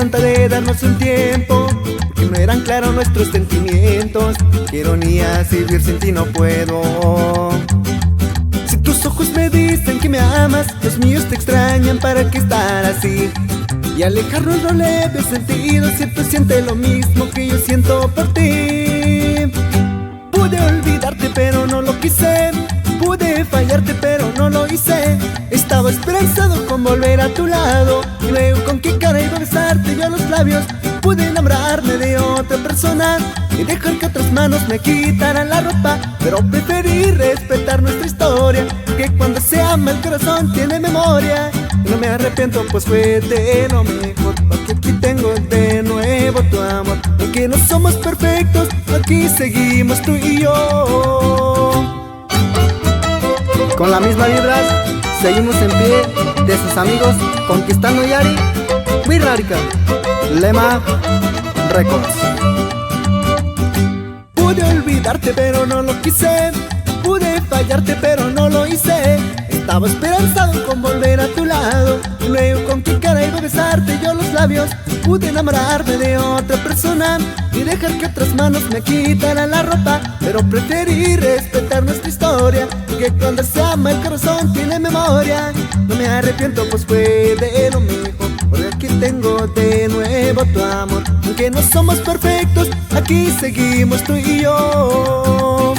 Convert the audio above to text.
tonta de darnos un tiempo, porque no eran claros nuestros sentimientos. Qué ironía, si vivir sin ti no puedo. Si tus ojos me dicen que me amas, los míos te extrañan, ¿para qué estar así? Y alejarnos no le ve sentido, si tú sientes lo mismo que yo siento por ti. Pude olvidarte pero no lo quise, pude fallarte pero no lo hice. Estaba esperanzado con volver a tu lado, y luego con qué cara iba a besarte yo los labios. Pude enamorarme de otra persona y dejar que otras manos me quitaran la ropa, pero preferí respetar nuestra historia, que cuando se ama el corazón tiene memoria. Y no me arrepiento, pues fue de lo mejor, porque aquí tengo de nuevo tu amor. Aunque no somos perfectos, aquí seguimos tú y yo. Con la misma vibras, seguimos en pie de sus amigos Conquistando Yari, Wirrarica, Lema Records. Pude olvidarte pero no lo quise, pude fallarte pero no lo hice. Estaba esperanzado con volver a tu lado, y luego con qué cara iba a besarte yo los labios. Pude enamorarme de otra persona y dejar que otras manos me quitaran la ropa, pero preferí respetar nuestra historia, que cuando se ama el corazón tiene memoria. No me arrepiento, pues fue de lo mejor, porque aquí tengo de nuevo tu amor. Aunque no somos perfectos, aquí seguimos tú y yo.